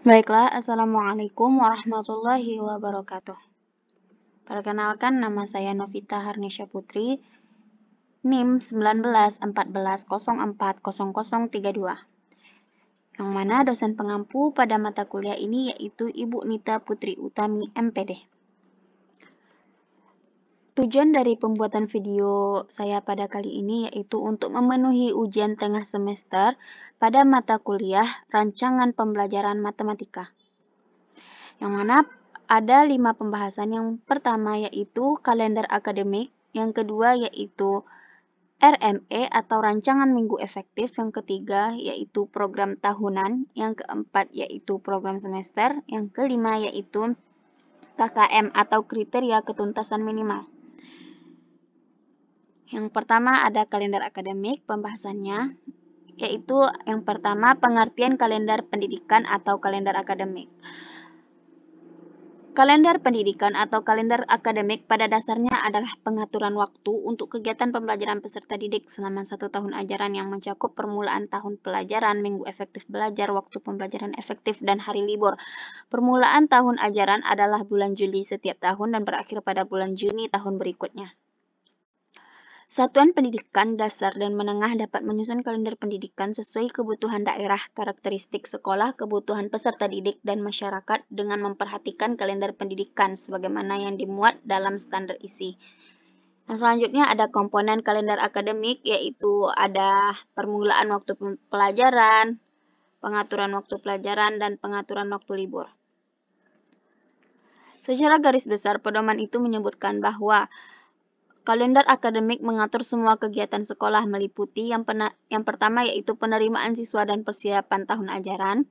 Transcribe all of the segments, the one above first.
Baiklah, Assalamualaikum warahmatullahi wabarakatuh. Perkenalkan, nama saya Novita Harnisha Putri, NIM 1914040032, yang mana dosen pengampu pada mata kuliah ini yaitu Ibu Nita Putri Utami, MPD. Tujuan dari pembuatan video saya pada kali ini yaitu untuk memenuhi ujian tengah semester pada mata kuliah Rancangan Pembelajaran Matematika, yang mana ada 5 pembahasan. Yang pertama yaitu kalender akademik, yang kedua yaitu RME atau rancangan minggu efektif, yang ketiga yaitu program tahunan, yang keempat yaitu program semester, yang kelima yaitu KKM atau kriteria ketuntasan minimal. Yang pertama ada kalender akademik, pembahasannya yaitu yang pertama pengertian kalender pendidikan atau kalender akademik. Kalender pendidikan atau kalender akademik pada dasarnya adalah pengaturan waktu untuk kegiatan pembelajaran peserta didik selama 1 tahun ajaran yang mencakup permulaan tahun pelajaran, minggu efektif belajar, waktu pembelajaran efektif, dan hari libur. Permulaan tahun ajaran adalah bulan Juli setiap tahun dan berakhir pada bulan Juni tahun berikutnya. Satuan pendidikan dasar dan menengah dapat menyusun kalender pendidikan sesuai kebutuhan daerah, karakteristik sekolah, kebutuhan peserta didik, dan masyarakat dengan memperhatikan kalender pendidikan sebagaimana yang dimuat dalam standar isi. Nah, selanjutnya ada komponen kalender akademik, yaitu ada permulaan waktu pelajaran, pengaturan waktu pelajaran, dan pengaturan waktu libur. Secara garis besar, pedoman itu menyebutkan bahwa kalender akademik mengatur semua kegiatan sekolah meliputi yang pertama yaitu penerimaan siswa dan persiapan tahun ajaran.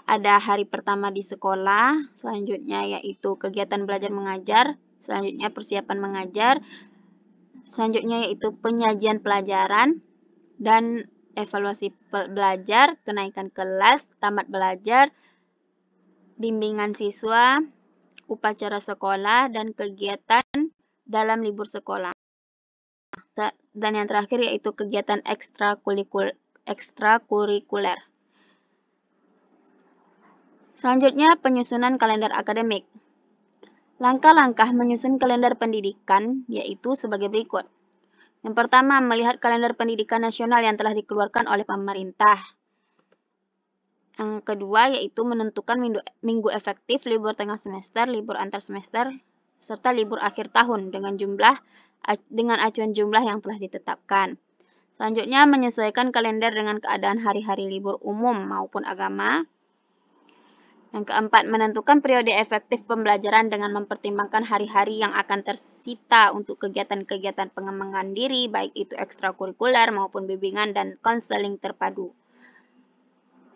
Ada hari pertama di sekolah, selanjutnya yaitu kegiatan belajar mengajar, selanjutnya persiapan mengajar, selanjutnya yaitu penyajian pelajaran dan evaluasi belajar, kenaikan kelas, tamat belajar, bimbingan siswa, upacara sekolah, dan kegiatan dalam libur sekolah. Dan yang terakhir yaitu kegiatan ekstrakurikuler. Selanjutnya, penyusunan kalender akademik. Langkah-langkah menyusun kalender pendidikan yaitu sebagai berikut. Yang pertama, melihat kalender pendidikan nasional yang telah dikeluarkan oleh pemerintah. Yang kedua yaitu menentukan minggu efektif, libur tengah semester, libur antar semester, serta libur akhir tahun dengan acuan jumlah yang telah ditetapkan. Selanjutnya, menyesuaikan kalender dengan keadaan hari-hari libur umum maupun agama. Yang keempat, menentukan periode efektif pembelajaran dengan mempertimbangkan hari-hari yang akan tersita untuk kegiatan-kegiatan pengembangan diri, baik itu ekstrakurikuler maupun bimbingan dan konseling terpadu.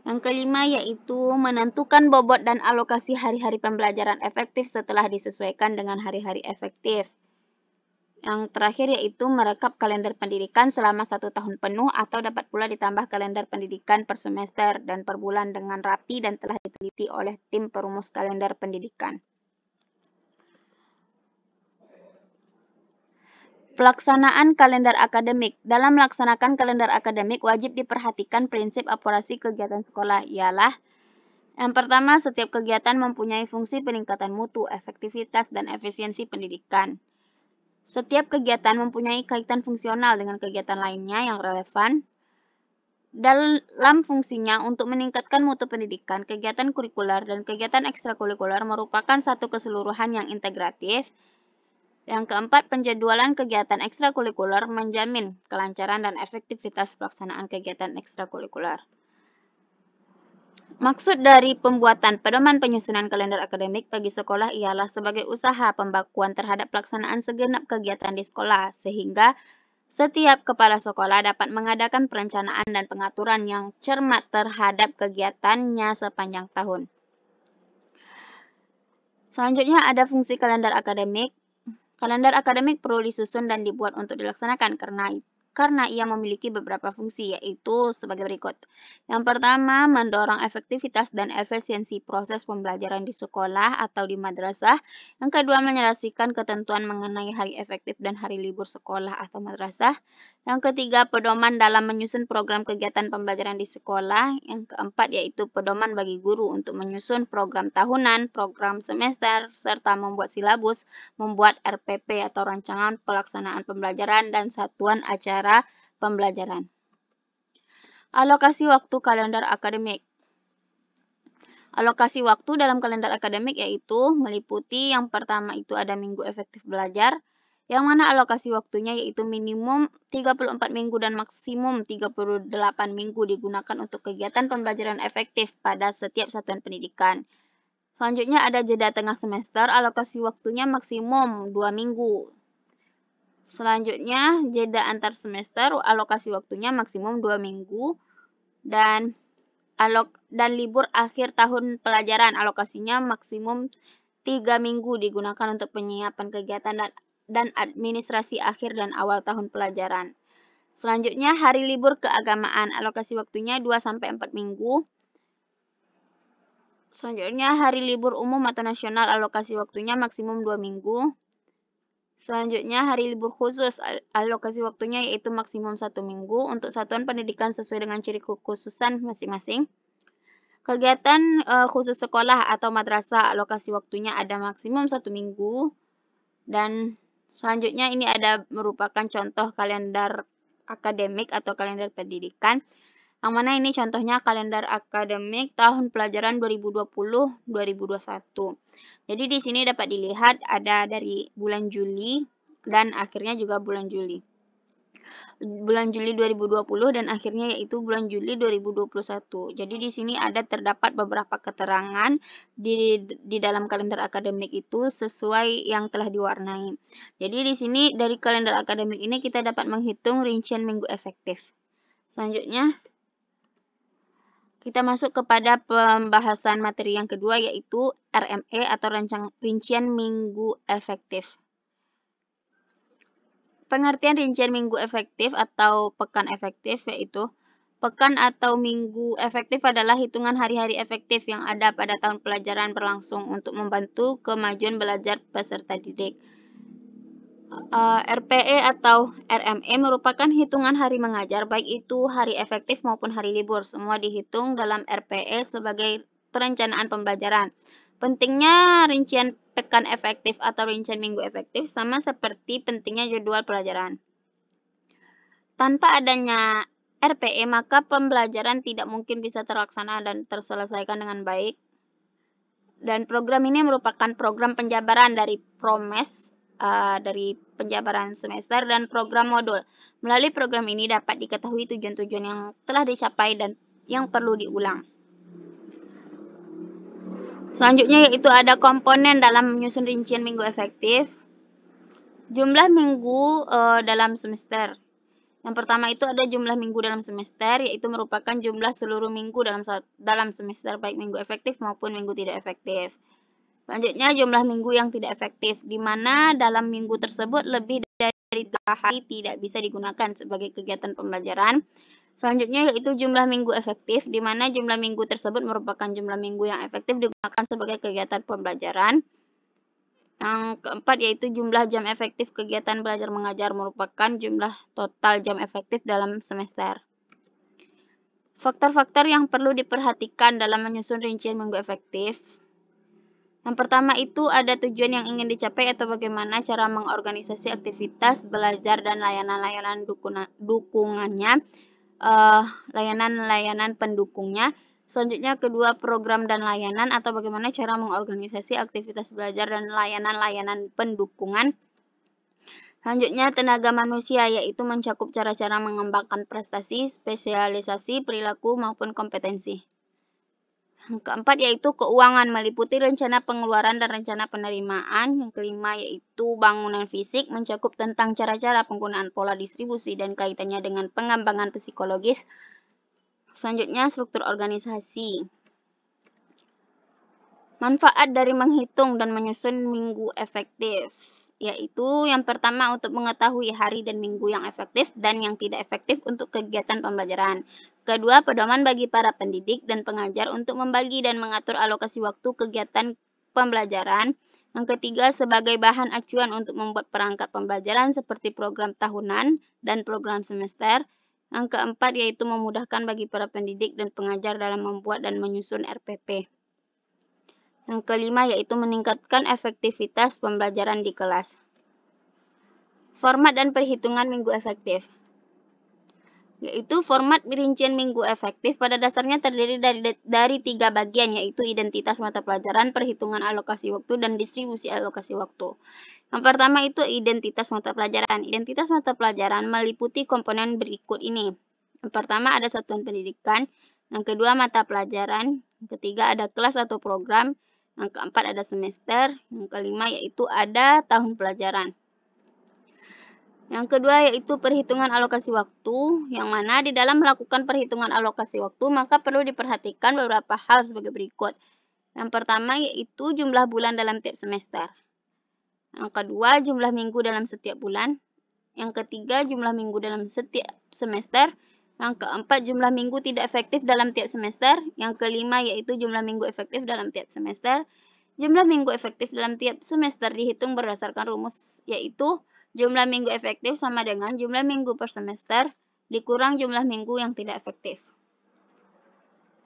Yang kelima yaitu menentukan bobot dan alokasi hari-hari pembelajaran efektif setelah disesuaikan dengan hari-hari efektif. Yang terakhir yaitu merekap kalender pendidikan selama 1 tahun penuh atau dapat pula ditambah kalender pendidikan per semester dan per bulan dengan rapi dan telah diteliti oleh tim perumus kalender pendidikan. Pelaksanaan kalender akademik. Dalam melaksanakan kalender akademik wajib diperhatikan prinsip operasi kegiatan sekolah ialah yang pertama, setiap kegiatan mempunyai fungsi peningkatan mutu, efektivitas, dan efisiensi pendidikan. Setiap kegiatan mempunyai kaitan fungsional dengan kegiatan lainnya yang relevan. Dalam fungsinya untuk meningkatkan mutu pendidikan, kegiatan kurikuler dan kegiatan ekstrakurikuler merupakan satu keseluruhan yang integratif. Yang keempat, penjadwalan kegiatan ekstrakurikuler menjamin kelancaran dan efektivitas pelaksanaan kegiatan ekstrakurikuler. Maksud dari pembuatan pedoman penyusunan kalender akademik bagi sekolah ialah sebagai usaha pembakuan terhadap pelaksanaan segenap kegiatan di sekolah, sehingga setiap kepala sekolah dapat mengadakan perencanaan dan pengaturan yang cermat terhadap kegiatannya sepanjang tahun. Selanjutnya ada fungsi kalender akademik. Kalender akademik perlu disusun dan dibuat untuk dilaksanakan karena ia memiliki beberapa fungsi, yaitu sebagai berikut. Yang pertama, mendorong efektivitas dan efisiensi proses pembelajaran di sekolah atau di madrasah. Yang kedua, menyelesaikan ketentuan mengenai hari efektif dan hari libur sekolah atau madrasah. Yang ketiga, pedoman dalam menyusun program kegiatan pembelajaran di sekolah. Yang keempat, yaitu pedoman bagi guru untuk menyusun program tahunan, program semester, serta membuat silabus, membuat RPP atau rancangan pelaksanaan pembelajaran, dan satuan acara pembelajaran. Alokasi waktu kalender akademik. Alokasi waktu dalam kalender akademik yaitu meliputi yang pertama itu ada minggu efektif belajar, yang mana alokasi waktunya yaitu minimum 34 minggu dan maksimum 38 minggu digunakan untuk kegiatan pembelajaran efektif pada setiap satuan pendidikan. Selanjutnya ada jeda tengah semester, alokasi waktunya maksimum 2 minggu. Selanjutnya jeda antar semester, alokasi waktunya maksimum 2 minggu. Dan libur akhir tahun pelajaran, alokasinya maksimum 3 minggu digunakan untuk penyiapan kegiatan dan administrasi akhir dan awal tahun pelajaran. Selanjutnya hari libur keagamaan, alokasi waktunya 2-4 minggu. Selanjutnya hari libur umum atau nasional, alokasi waktunya maksimum 2 minggu. Selanjutnya hari libur khusus, alokasi waktunya yaitu maksimum 1 minggu untuk satuan pendidikan sesuai dengan ciri kekhususan masing-masing. Kegiatan khusus sekolah atau madrasah, alokasi waktunya ada maksimum 1 minggu. Dan selanjutnya ini ada merupakan contoh kalender akademik atau kalender pendidikan. Yang mana ini contohnya kalender akademik tahun pelajaran 2020-2021. Jadi di sini dapat dilihat ada dari bulan Juli dan akhirnya juga bulan Juli. Bulan Juli 2020 dan akhirnya yaitu bulan Juli 2021. Jadi di sini terdapat beberapa keterangan di dalam kalender akademik itu sesuai yang telah diwarnai. Jadi di sini dari kalender akademik ini kita dapat menghitung rincian minggu efektif. Selanjutnya kita masuk kepada pembahasan materi yang kedua yaitu RME atau rincian minggu efektif. Pengertian rincian minggu efektif atau pekan efektif yaitu pekan atau minggu efektif adalah hitungan hari-hari efektif yang ada pada tahun pelajaran berlangsung untuk membantu kemajuan belajar peserta didik. RPE atau RME merupakan hitungan hari mengajar, baik itu hari efektif maupun hari libur. Semua dihitung dalam RPE sebagai perencanaan pembelajaran. Pentingnya rincian pekan efektif atau rincian minggu efektif sama seperti pentingnya jadwal pelajaran. Tanpa adanya RPE, maka pembelajaran tidak mungkin bisa terlaksana dan terselesaikan dengan baik. Dan program ini merupakan program penjabaran dari PROMES, dari penjabaran semester dan program modul. Melalui program ini dapat diketahui tujuan-tujuan yang telah dicapai dan yang perlu diulang. Selanjutnya yaitu ada komponen dalam menyusun rincian minggu efektif. Jumlah minggu dalam semester. Yang pertama itu ada jumlah minggu dalam semester, yaitu merupakan jumlah seluruh minggu dalam semester, baik minggu efektif maupun minggu tidak efektif. Selanjutnya jumlah minggu yang tidak efektif, di mana dalam minggu tersebut lebih dari 3 hari tidak bisa digunakan sebagai kegiatan pembelajaran. Selanjutnya yaitu jumlah minggu efektif, di mana jumlah minggu tersebut merupakan jumlah minggu yang efektif digunakan sebagai kegiatan pembelajaran. Yang keempat yaitu jumlah jam efektif kegiatan belajar mengajar merupakan jumlah total jam efektif dalam semester. Faktor-faktor yang perlu diperhatikan dalam menyusun rincian minggu efektif. Yang pertama itu ada tujuan yang ingin dicapai atau bagaimana cara mengorganisasi aktivitas belajar dan layanan-layanan dukungannya, layanan-layanan pendukungnya. Selanjutnya kedua program dan layanan atau bagaimana cara mengorganisasi aktivitas belajar dan layanan-layanan pendukungan. Selanjutnya tenaga manusia yaitu mencakup cara-cara mengembangkan prestasi, spesialisasi, perilaku maupun kompetensi. Yang keempat yaitu keuangan, meliputi rencana pengeluaran dan rencana penerimaan. Yang kelima yaitu bangunan fisik, mencakup tentang cara-cara penggunaan pola distribusi dan kaitannya dengan pengembangan psikologis. Selanjutnya struktur organisasi. Manfaat dari menghitung dan menyusun minggu efektif. yaitu yang pertama untuk mengetahui hari dan minggu yang efektif dan yang tidak efektif untuk kegiatan pembelajaran. Kedua, pedoman bagi para pendidik dan pengajar untuk membagi dan mengatur alokasi waktu kegiatan pembelajaran. Yang ketiga, sebagai bahan acuan untuk membuat perangkat pembelajaran seperti program tahunan dan program semester. Yang keempat, yaitu memudahkan bagi para pendidik dan pengajar dalam membuat dan menyusun RPP. Yang kelima, yaitu meningkatkan efektivitas pembelajaran di kelas. Format dan perhitungan minggu efektif. Yaitu format rincian minggu efektif pada dasarnya terdiri dari 3 bagian, yaitu identitas mata pelajaran, perhitungan alokasi waktu, dan distribusi alokasi waktu. Yang pertama itu identitas mata pelajaran. Identitas mata pelajaran meliputi komponen berikut ini. Yang pertama ada satuan pendidikan, yang kedua mata pelajaran, yang ketiga ada kelas atau program, yang keempat ada semester, yang kelima yaitu ada tahun pelajaran. Yang kedua yaitu perhitungan alokasi waktu, yang mana di dalam melakukan perhitungan alokasi waktu maka perlu diperhatikan beberapa hal sebagai berikut. Yang pertama yaitu jumlah bulan dalam tiap semester. Yang kedua jumlah minggu dalam setiap bulan. Yang ketiga jumlah minggu dalam setiap semester. Yang keempat, jumlah minggu tidak efektif dalam tiap semester. Yang kelima, yaitu jumlah minggu efektif dalam tiap semester. Jumlah minggu efektif dalam tiap semester dihitung berdasarkan rumus, yaitu jumlah minggu efektif sama dengan jumlah minggu per semester dikurang jumlah minggu yang tidak efektif.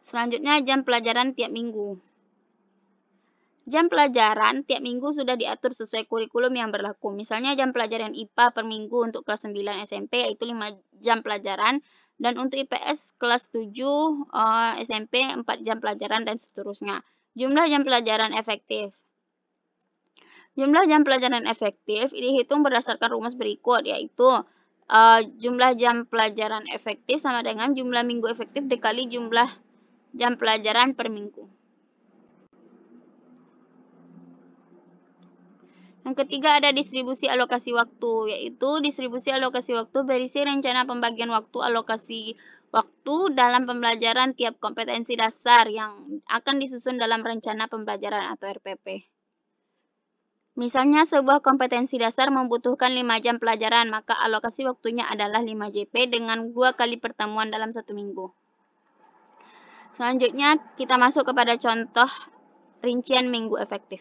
Selanjutnya, jam pelajaran tiap minggu. Jam pelajaran tiap minggu sudah diatur sesuai kurikulum yang berlaku. Misalnya jam pelajaran IPA per minggu untuk kelas 9 SMP yaitu 5 jam pelajaran. Dan untuk IPS kelas 7 SMP 4 jam pelajaran dan seterusnya. Jumlah jam pelajaran efektif. Jumlah jam pelajaran efektif dihitung berdasarkan rumus berikut, yaitu jumlah jam pelajaran efektif sama dengan jumlah minggu efektif dikali jumlah jam pelajaran per minggu. Yang ketiga ada distribusi alokasi waktu, yaitu distribusi alokasi waktu berisi rencana pembagian waktu alokasi waktu dalam pembelajaran tiap kompetensi dasar yang akan disusun dalam rencana pembelajaran atau RPP. Misalnya sebuah kompetensi dasar membutuhkan 5 jam pelajaran, maka alokasi waktunya adalah 5 JP dengan 2 kali pertemuan dalam 1 minggu. Selanjutnya kita masuk kepada contoh rincian minggu efektif.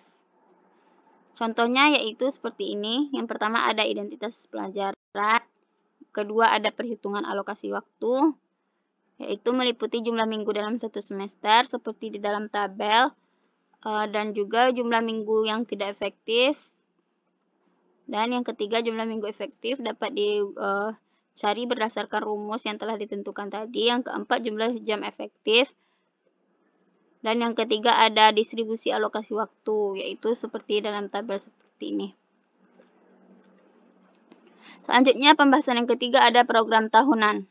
Contohnya yaitu seperti ini. Yang pertama ada identitas pelajaran. Kedua ada perhitungan alokasi waktu. Yaitu meliputi jumlah minggu dalam 1 semester seperti di dalam tabel. Dan juga jumlah minggu yang tidak efektif. Dan yang ketiga jumlah minggu efektif dapat dicari berdasarkan rumus yang telah ditentukan tadi. Yang keempat jumlah jam efektif. Dan yang ketiga ada distribusi alokasi waktu, yaitu seperti dalam tabel seperti ini. Selanjutnya pembahasan yang ketiga ada program tahunan.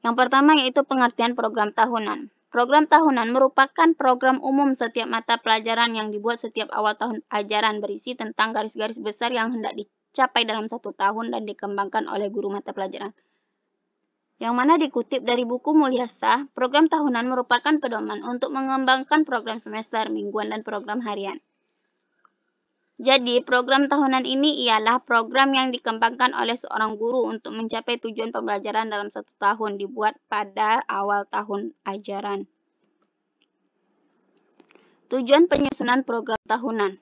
Yang pertama yaitu pengertian program tahunan. Program tahunan merupakan program umum setiap mata pelajaran yang dibuat setiap awal tahun ajaran berisi tentang garis-garis besar yang hendak dicapai dalam 1 tahun dan dikembangkan oleh guru mata pelajaran. Yang mana dikutip dari buku Mulyasa, program tahunan merupakan pedoman untuk mengembangkan program semester, mingguan, dan program harian. Jadi, program tahunan ini ialah program yang dikembangkan oleh seorang guru untuk mencapai tujuan pembelajaran dalam 1 tahun dibuat pada awal tahun ajaran. Tujuan penyusunan program tahunan.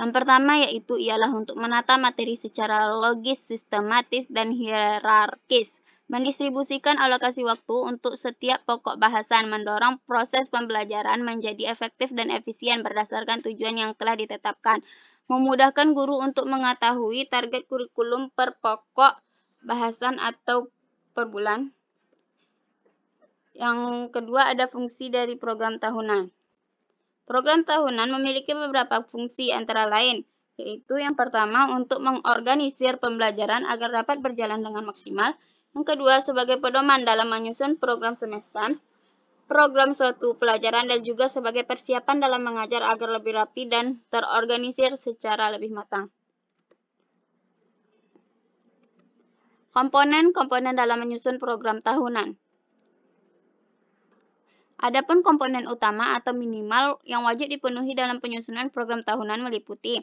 Yang pertama yaitu ialah untuk menata materi secara logis, sistematis, dan hierarkis. Mendistribusikan alokasi waktu untuk setiap pokok bahasan, mendorong proses pembelajaran menjadi efektif dan efisien berdasarkan tujuan yang telah ditetapkan, memudahkan guru untuk mengetahui target kurikulum per pokok bahasan atau per bulan. Yang kedua ada fungsi dari program tahunan. Program tahunan memiliki beberapa fungsi antara lain, yaitu yang pertama untuk mengorganisir pembelajaran agar dapat berjalan dengan maksimal. Yang kedua, sebagai pedoman dalam menyusun program semester, program suatu pelajaran, dan juga sebagai persiapan dalam mengajar agar lebih rapi dan terorganisir secara lebih matang. Komponen-komponen dalam menyusun program tahunan. Adapun komponen utama atau minimal yang wajib dipenuhi dalam penyusunan program tahunan meliputi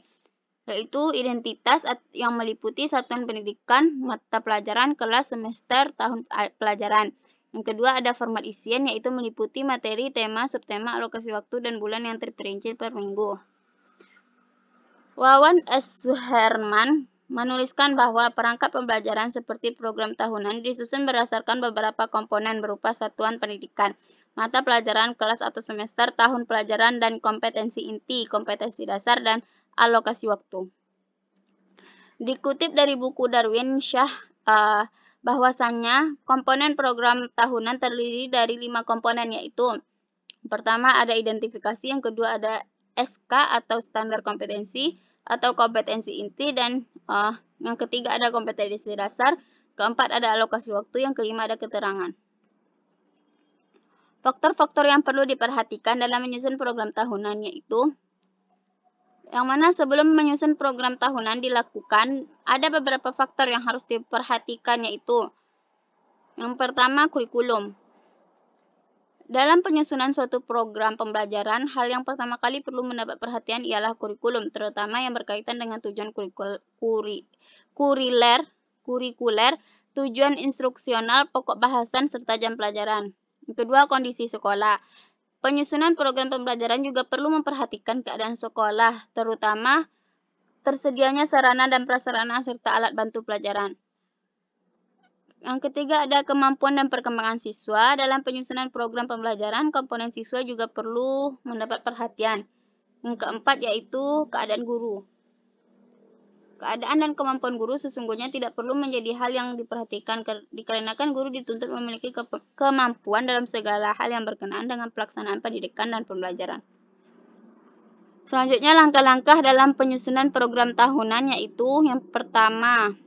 yaitu identitas yang meliputi satuan pendidikan, mata pelajaran, kelas, semester, tahun pelajaran. Yang kedua ada format isian, yaitu meliputi materi, tema, subtema, alokasi waktu, dan bulan yang terperinci per minggu. Wawan S. Suherman menuliskan bahwa perangkat pembelajaran seperti program tahunan disusun berdasarkan beberapa komponen berupa satuan pendidikan, mata pelajaran, kelas atau semester, tahun pelajaran, dan kompetensi inti, kompetensi dasar, dan alokasi waktu. Dikutip dari buku Darwin Shah, bahwasannya komponen program tahunan terdiri dari 5 komponen, yaitu pertama ada identifikasi, yang kedua ada SK atau standar kompetensi atau kompetensi inti, dan yang ketiga ada kompetensi dasar, keempat ada alokasi waktu, yang kelima ada keterangan. Faktor-faktor yang perlu diperhatikan dalam menyusun program tahunan yaitu yang mana sebelum menyusun program tahunan dilakukan, ada beberapa faktor yang harus diperhatikan, yaitu yang pertama kurikulum. Dalam penyusunan suatu program pembelajaran, hal yang pertama kali perlu mendapat perhatian ialah kurikulum, terutama yang berkaitan dengan tujuan kurikuler, tujuan instruksional, pokok bahasan, serta jam pelajaran. Yang kedua, kondisi sekolah. Penyusunan program pembelajaran juga perlu memperhatikan keadaan sekolah, terutama tersedianya sarana dan prasarana serta alat bantu pelajaran. Yang ketiga ada kemampuan dan perkembangan siswa. Dalam penyusunan program pembelajaran, komponen siswa juga perlu mendapat perhatian. Yang keempat yaitu keadaan guru. Keadaan dan kemampuan guru sesungguhnya tidak perlu menjadi hal yang diperhatikan dikarenakan guru dituntut memiliki kemampuan dalam segala hal yang berkenaan dengan pelaksanaan pendidikan dan pembelajaran. Selanjutnya langkah-langkah dalam penyusunan program tahunan yaitu yang pertama,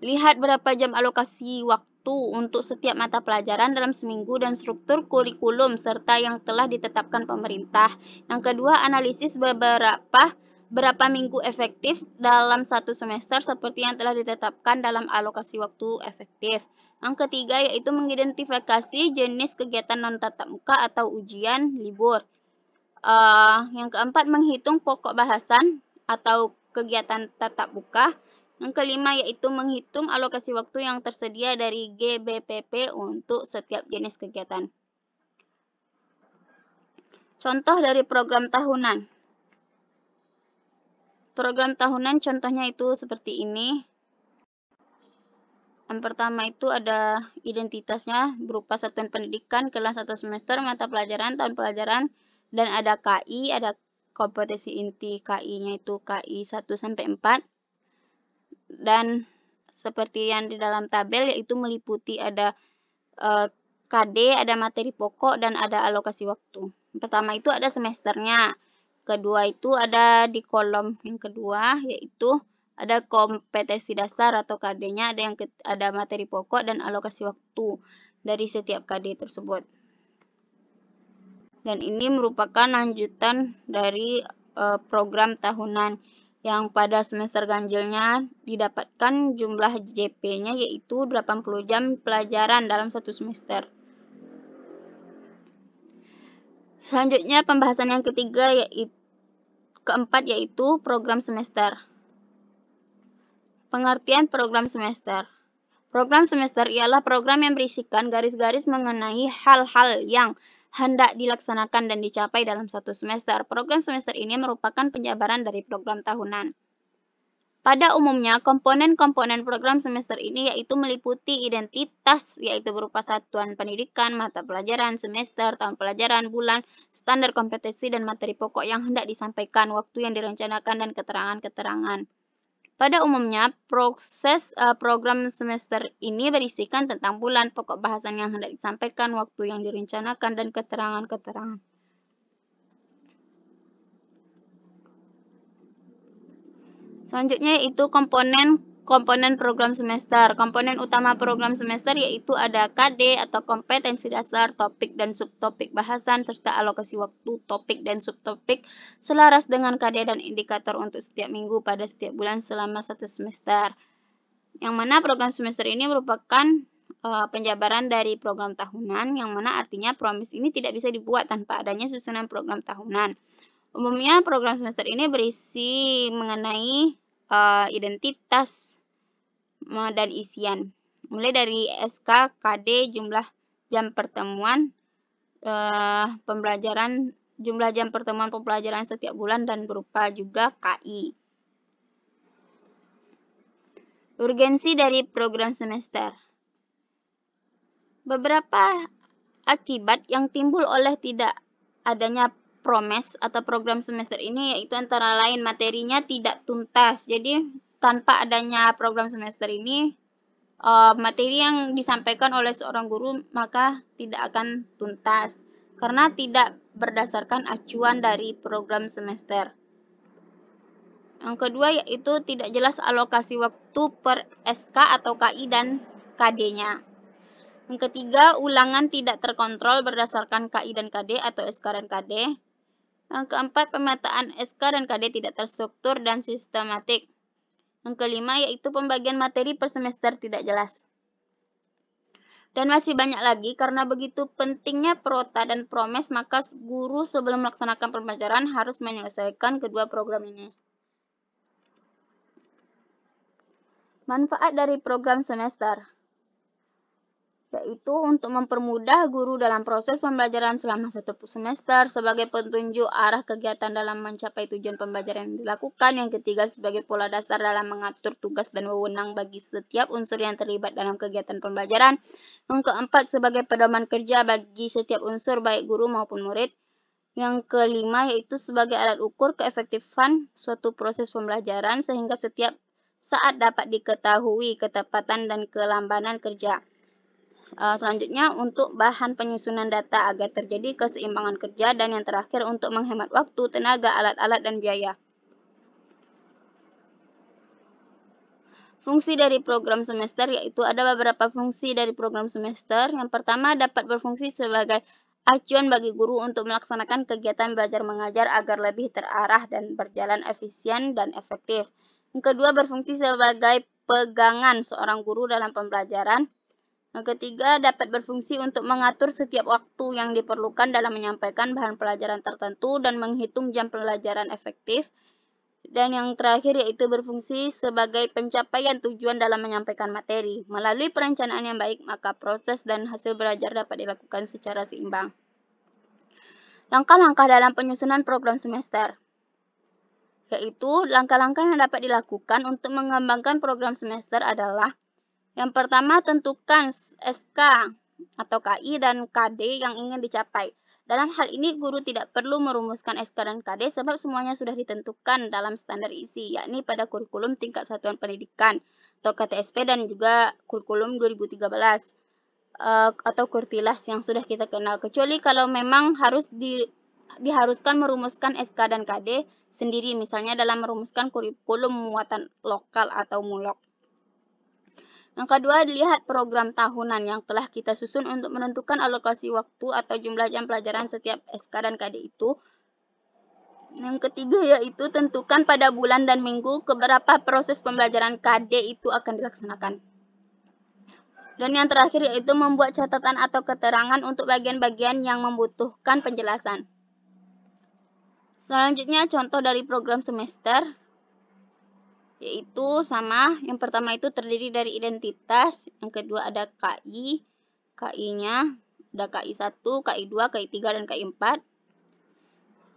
lihat berapa jam alokasi waktu untuk setiap mata pelajaran dalam seminggu dan struktur kurikulum serta yang telah ditetapkan pemerintah. Yang kedua, analisis berapa minggu efektif dalam satu semester seperti yang telah ditetapkan dalam alokasi waktu efektif. Yang ketiga, yaitu mengidentifikasi jenis kegiatan non-tatap muka atau ujian libur. Yang keempat, menghitung pokok bahasan atau kegiatan tatap muka. Yang kelima yaitu menghitung alokasi waktu yang tersedia dari GBPP untuk setiap jenis kegiatan. Contoh dari program tahunan. Program tahunan contohnya itu seperti ini. Yang pertama itu ada identitasnya berupa satuan pendidikan, kelas atau semester, mata pelajaran, tahun pelajaran, dan ada KI, ada kompetensi inti KI-nya itu KI 1-4. Dan seperti yang di dalam tabel yaitu meliputi ada KD, ada materi pokok, dan ada alokasi waktu. Pertama itu ada semesternya. Kedua itu ada di kolom yang kedua yaitu ada kompetensi dasar atau KD-nya, ada materi pokok dan alokasi waktu dari setiap KD tersebut. Dan ini merupakan lanjutan dari program tahunan yang pada semester ganjilnya didapatkan jumlah JP-nya yaitu 80 jam pelajaran dalam satu semester. Selanjutnya pembahasan yang keempat yaitu program semester. Pengertian program semester. Program semester ialah program yang berisikan garis-garis mengenai hal-hal yang hendak dilaksanakan dan dicapai dalam satu semester. Program semester ini merupakan penjabaran dari program tahunan. Pada umumnya, komponen-komponen program semester ini yaitu meliputi identitas, yaitu berupa satuan pendidikan, mata pelajaran, semester, tahun pelajaran, bulan, standar kompetensi, dan materi pokok yang hendak disampaikan, waktu yang direncanakan, dan keterangan-keterangan. Pada umumnya, proses program semester ini berisikan tentang bulan, pokok bahasan yang hendak disampaikan, waktu yang direncanakan, dan keterangan-keterangan. Selanjutnya yaitu komponen program semester. Komponen utama program semester yaitu ada KD atau kompetensi dasar, topik dan subtopik bahasan, serta alokasi waktu, topik dan subtopik selaras dengan KD dan indikator untuk setiap minggu pada setiap bulan selama satu semester. Yang mana program semester ini merupakan penjabaran dari program tahunan, yang mana artinya promis ini tidak bisa dibuat tanpa adanya susunan program tahunan. Umumnya program semester ini berisi mengenai identitas dan isian. Mulai dari SK, KD, jumlah jam pertemuan, jumlah jam pertemuan pembelajaran setiap bulan, dan berupa juga KI. Urgensi dari program semester. Beberapa akibat yang timbul oleh tidak adanya PROMES atau program semester ini yaitu antara lain materinya tidak tuntas. Jadi tanpa adanya program semester ini, materi yang disampaikan oleh seorang guru maka tidak akan tuntas karena tidak berdasarkan acuan dari program semester. Yang kedua yaitu tidak jelas alokasi waktu per SK atau KI dan KD-nya. Yang ketiga, ulangan tidak terkontrol berdasarkan KI dan KD atau SK dan KD. Yang keempat, pemetaan SK dan KD tidak terstruktur dan sistematik. Yang kelima, yaitu pembagian materi per semester tidak jelas. Dan masih banyak lagi, karena begitu pentingnya Prota dan Promes, maka guru sebelum melaksanakan pembelajaran harus menyelesaikan kedua program ini. Manfaat dari program semester yaitu untuk mempermudah guru dalam proses pembelajaran selama satu semester, sebagai petunjuk arah kegiatan dalam mencapai tujuan pembelajaran yang dilakukan. Yang ketiga, sebagai pola dasar dalam mengatur tugas dan wewenang bagi setiap unsur yang terlibat dalam kegiatan pembelajaran. Yang keempat, sebagai pedoman kerja bagi setiap unsur baik guru maupun murid. Yang kelima, yaitu sebagai alat ukur keefektifan suatu proses pembelajaran sehingga setiap saat dapat diketahui ketepatan dan kelambanan kerja. Selanjutnya untuk bahan penyusunan data agar terjadi keseimbangan kerja, dan yang terakhir untuk menghemat waktu, tenaga, alat-alat, dan biaya. Fungsi dari program semester yaitu ada beberapa fungsi dari program semester. Yang pertama, dapat berfungsi sebagai acuan bagi guru untuk melaksanakan kegiatan belajar mengajar agar lebih terarah dan berjalan efisien dan efektif. Yang kedua, berfungsi sebagai pegangan seorang guru dalam pembelajaran. Yang ketiga, dapat berfungsi untuk mengatur setiap waktu yang diperlukan dalam menyampaikan bahan pelajaran tertentu dan menghitung jam pelajaran efektif. Dan yang terakhir yaitu berfungsi sebagai pencapaian tujuan dalam menyampaikan materi. Melalui perencanaan yang baik, maka proses dan hasil belajar dapat dilakukan secara seimbang. Langkah-langkah dalam penyusunan program semester. Yaitu langkah-langkah yang dapat dilakukan untuk mengembangkan program semester adalah: yang pertama, tentukan SK atau KI dan KD yang ingin dicapai. Dalam hal ini, guru tidak perlu merumuskan SK dan KD sebab semuanya sudah ditentukan dalam standar isi, yakni pada kurikulum tingkat satuan pendidikan atau KTSP dan juga kurikulum 2013 atau Kurtilas yang sudah kita kenal, kecuali kalau memang harus diharuskan merumuskan SK dan KD sendiri, misalnya dalam merumuskan kurikulum muatan lokal atau MULOK. Yang kedua, dilihat program tahunan yang telah kita susun untuk menentukan alokasi waktu atau jumlah jam pelajaran setiap SK dan KD itu. Yang ketiga, yaitu tentukan pada bulan dan minggu keberapa proses pembelajaran KD itu akan dilaksanakan. Dan yang terakhir, yaitu membuat catatan atau keterangan untuk bagian-bagian yang membutuhkan penjelasan. Selanjutnya, contoh dari program semester. Yaitu sama, yang pertama itu terdiri dari identitas, yang kedua ada KI, KI-nya ada KI 1, KI 2, KI 3, dan KI 4.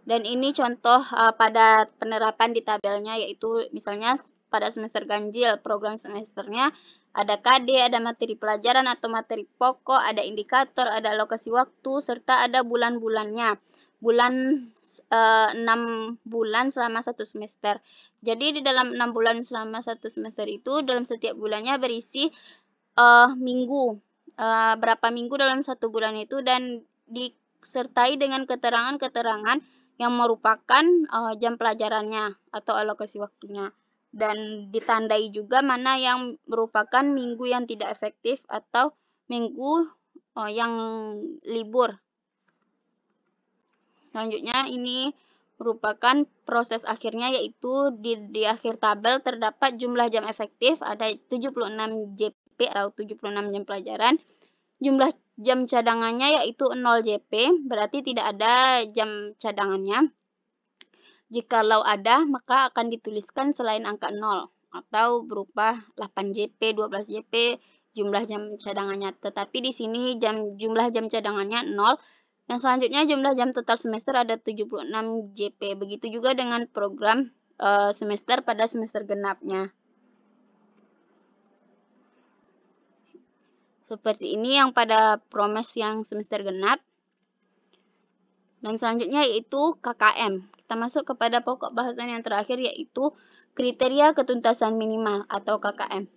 Dan ini contoh pada penerapan di tabelnya, yaitu misalnya pada semester ganjil, program semesternya ada KD, ada materi pelajaran atau materi pokok, ada indikator, ada alokasi waktu, serta ada bulan-bulannya. 6 bulan selama satu semester. Jadi di dalam 6 bulan selama satu semester itu, dalam setiap bulannya berisi minggu, berapa minggu dalam satu bulan itu, dan disertai dengan keterangan-keterangan yang merupakan jam pelajarannya atau alokasi waktunya. Dan ditandai juga mana yang merupakan minggu yang tidak efektif atau minggu yang libur. Selanjutnya ini merupakan proses akhirnya, yaitu di akhir tabel terdapat jumlah jam efektif, ada 76 JP atau 76 jam pelajaran. Jumlah jam cadangannya yaitu 0 JP, berarti tidak ada jam cadangannya. Jikalau ada, maka akan dituliskan selain angka 0 atau berupa 8 JP, 12 JP, jumlah jam cadangannya. Tetapi di sini jumlah jam cadangannya 0. Yang selanjutnya jumlah jam total semester ada 76 JP. Begitu juga dengan program semester pada semester genapnya. Seperti ini yang pada promes yang semester genap. Dan selanjutnya yaitu KKM. Kita masuk kepada pokok bahasan yang terakhir yaitu kriteria ketuntasan minimal atau KKM.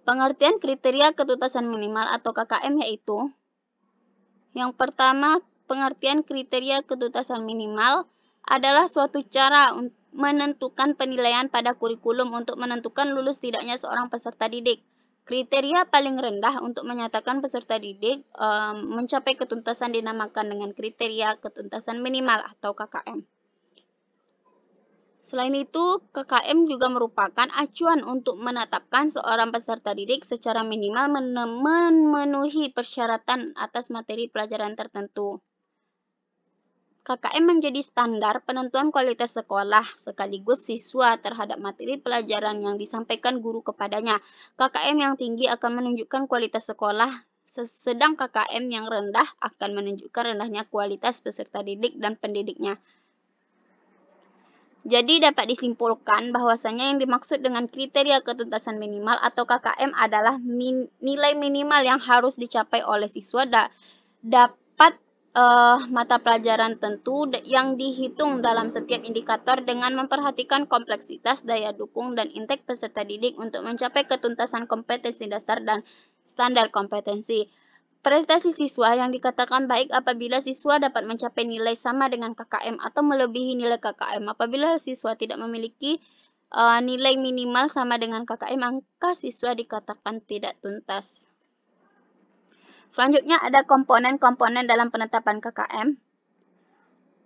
Pengertian kriteria ketuntasan minimal atau KKM yaitu yang pertama, pengertian kriteria ketuntasan minimal adalah suatu cara menentukan penilaian pada kurikulum untuk menentukan lulus tidaknya seorang peserta didik. Kriteria paling rendah untuk menyatakan peserta didik mencapai ketuntasan dinamakan dengan kriteria ketuntasan minimal atau KKM. Selain itu, KKM juga merupakan acuan untuk menetapkan seorang peserta didik secara minimal memenuhi persyaratan atas materi pelajaran tertentu. KKM menjadi standar penentuan kualitas sekolah sekaligus siswa terhadap materi pelajaran yang disampaikan guru kepadanya. KKM yang tinggi akan menunjukkan kualitas sekolah, sedang KKM yang rendah akan menunjukkan rendahnya kualitas peserta didik dan pendidiknya. Jadi dapat disimpulkan bahwasanya yang dimaksud dengan kriteria ketuntasan minimal atau KKM adalah nilai minimal yang harus dicapai oleh siswa dapat mata pelajaran tentu yang dihitung dalam setiap indikator dengan memperhatikan kompleksitas, daya dukung, dan intake peserta didik untuk mencapai ketuntasan kompetensi dasar dan standar kompetensi. Prestasi siswa yang dikatakan baik apabila siswa dapat mencapai nilai sama dengan KKM atau melebihi nilai KKM. Apabila siswa tidak memiliki nilai minimal sama dengan KKM, maka siswa dikatakan tidak tuntas. Selanjutnya ada komponen-komponen dalam penetapan KKM.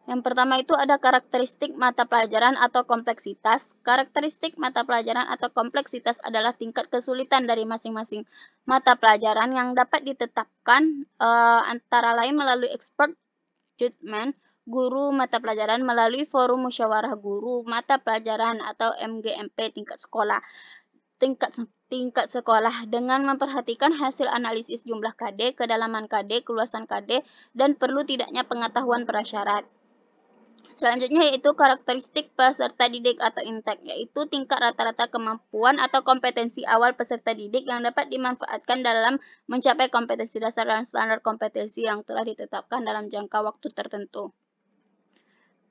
Yang pertama itu ada karakteristik mata pelajaran atau kompleksitas. Karakteristik mata pelajaran atau kompleksitas adalah tingkat kesulitan dari masing-masing mata pelajaran yang dapat ditetapkan antara lain melalui expert judgment guru mata pelajaran melalui forum musyawarah guru mata pelajaran atau MGMP tingkat sekolah dengan memperhatikan hasil analisis jumlah KD, kedalaman KD, keluasan KD, dan perlu tidaknya pengetahuan prasyarat. Selanjutnya yaitu karakteristik peserta didik atau intake, yaitu tingkat rata-rata kemampuan atau kompetensi awal peserta didik yang dapat dimanfaatkan dalam mencapai kompetensi dasar dan standar kompetensi yang telah ditetapkan dalam jangka waktu tertentu.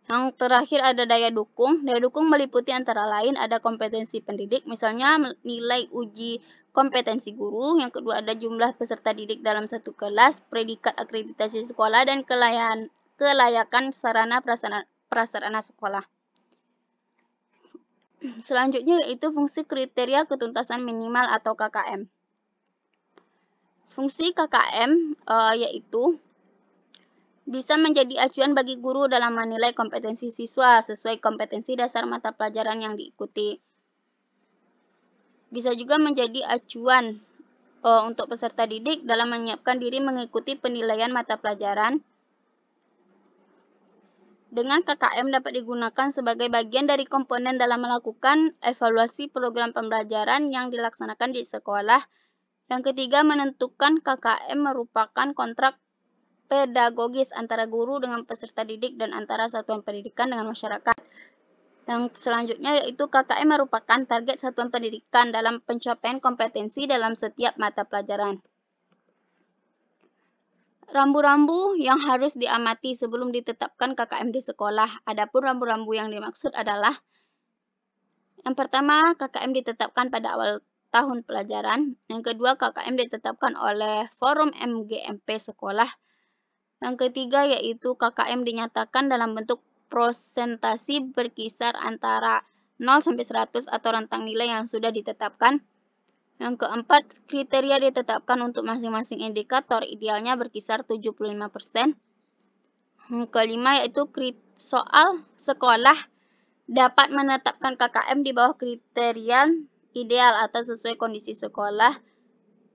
Yang terakhir ada daya dukung. Daya dukung meliputi antara lain ada kompetensi pendidik, misalnya nilai uji kompetensi guru. Yang kedua ada jumlah peserta didik dalam satu kelas, predikat akreditasi sekolah, dan kelayakan sarana prasarana sekolah. Selanjutnya yaitu fungsi kriteria ketuntasan minimal atau KKM. Fungsi KKM yaitu bisa menjadi acuan bagi guru dalam menilai kompetensi siswa sesuai kompetensi dasar mata pelajaran yang diikuti. Bisa juga menjadi acuan untuk peserta didik dalam menyiapkan diri mengikuti penilaian mata pelajaran. Dengan KKM dapat digunakan sebagai bagian dari komponen dalam melakukan evaluasi program pembelajaran yang dilaksanakan di sekolah. Yang ketiga, menentukan KKM merupakan kontrak pedagogis antara guru dengan peserta didik dan antara satuan pendidikan dengan masyarakat. Yang selanjutnya yaitu KKM merupakan target satuan pendidikan dalam pencapaian kompetensi dalam setiap mata pelajaran. Rambu-rambu yang harus diamati sebelum ditetapkan KKM di sekolah. Adapun rambu-rambu yang dimaksud adalah yang pertama, KKM ditetapkan pada awal tahun pelajaran. Yang kedua, KKM ditetapkan oleh forum MGMP sekolah. Yang ketiga yaitu KKM dinyatakan dalam bentuk prosentasi berkisar antara 0 sampai 100 atau rentang nilai yang sudah ditetapkan. Yang keempat, kriteria ditetapkan untuk masing-masing indikator idealnya berkisar 75%. Yang kelima yaitu soal sekolah dapat menetapkan KKM di bawah kriteria ideal atau sesuai kondisi sekolah.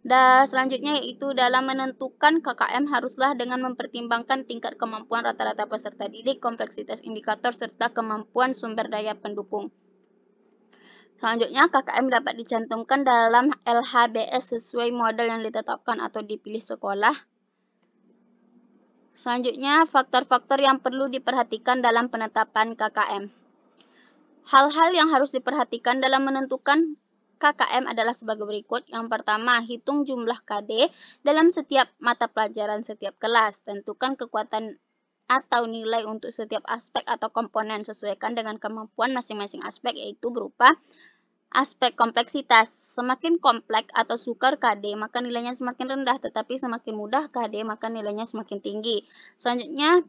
Dan selanjutnya yaitu dalam menentukan KKM haruslah dengan mempertimbangkan tingkat kemampuan rata-rata peserta didik, kompleksitas indikator, serta kemampuan sumber daya pendukung. Selanjutnya, KKM dapat dicantumkan dalam LHBS sesuai model yang ditetapkan atau dipilih sekolah. Selanjutnya, faktor-faktor yang perlu diperhatikan dalam penetapan KKM. Hal-hal yang harus diperhatikan dalam menentukan KKM adalah sebagai berikut. Yang pertama, hitung jumlah KD dalam setiap mata pelajaran setiap kelas. Tentukan kekuatan atau nilai untuk setiap aspek atau komponen. Sesuaikan dengan kemampuan masing-masing aspek, yaitu berupa aspek kompleksitas. Semakin kompleks atau sukar KD, maka nilainya semakin rendah. Tetapi semakin mudah KD, maka nilainya semakin tinggi. Selanjutnya,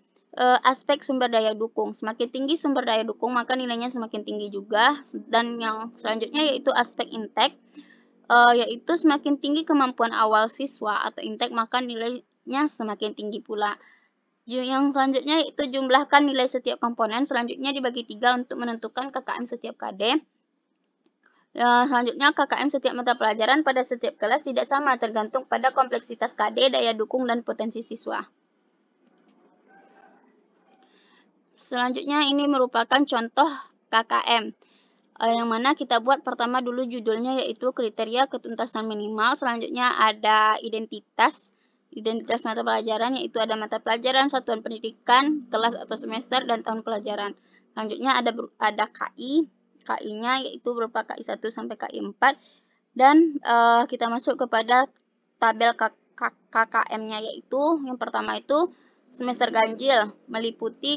aspek sumber daya dukung. Semakin tinggi sumber daya dukung, maka nilainya semakin tinggi juga. Dan yang selanjutnya yaitu aspek intake, yaitu semakin tinggi kemampuan awal siswa atau intake, maka nilainya semakin tinggi pula. Yang selanjutnya yaitu jumlahkan nilai setiap komponen. Selanjutnya dibagi 3 untuk menentukan KKM setiap KD. Selanjutnya, KKM setiap mata pelajaran pada setiap kelas tidak sama, tergantung pada kompleksitas KD, daya dukung, dan potensi siswa. Selanjutnya ini merupakan contoh KKM, yang mana kita buat pertama dulu judulnya yaitu kriteria ketuntasan minimal. Selanjutnya ada identitas mata pelajaran, yaitu ada mata pelajaran, satuan pendidikan, kelas atau semester, dan tahun pelajaran. Selanjutnya ada KI-nya yaitu berupa KI 1 sampai KI 4. Dan kita masuk kepada tabel KKM-nya, yaitu yang pertama itu semester ganjil, meliputi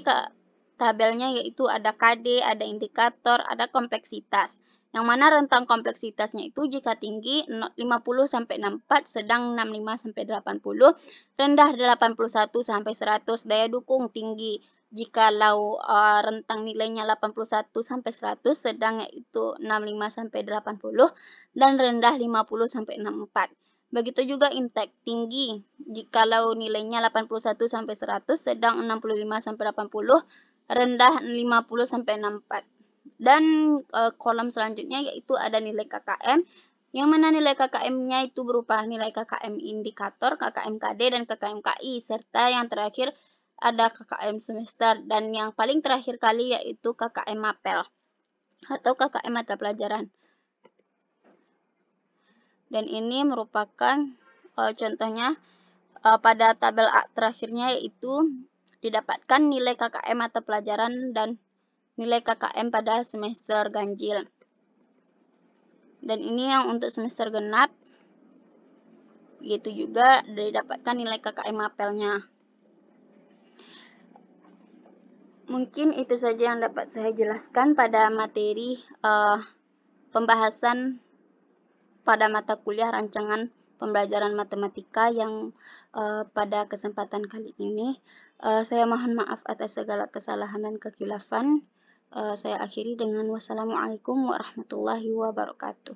tabelnya yaitu ada KD, ada indikator, ada kompleksitas. Yang mana rentang kompleksitasnya itu jika tinggi 50 sampai 64, sedang 65 sampai 80, rendah 81 sampai 100, daya dukung tinggi. Jikalau rentang nilainya 81 sampai 100, sedang yaitu 65 sampai 80, dan rendah 50 sampai 64. Begitu juga intake tinggi, jikalau nilainya 81 sampai 100, sedang 65 sampai 80, rendah 50 sampai 64. Dan kolom selanjutnya yaitu ada nilai KKM, yang mana nilai KKM-nya itu berupa nilai KKM indikator, KKM KD, dan KKM KI, serta yang terakhir ada KKM semester, dan yang paling terakhir kali yaitu KKM mapel atau KKM mata pelajaran. Dan ini merupakan contohnya pada tabel terakhirnya, yaitu didapatkan nilai KKM mata pelajaran dan nilai KKM pada semester ganjil. Dan ini yang untuk semester genap, begitu juga didapatkan nilai KKM mapelnya. Mungkin itu saja yang dapat saya jelaskan pada materi pembahasan pada mata kuliah rancangan pembelajaran matematika yang pada kesempatan kali ini. Saya mohon maaf atas segala kesalahan dan kekhilafan. Saya akhiri dengan wassalamualaikum warahmatullahi wabarakatuh.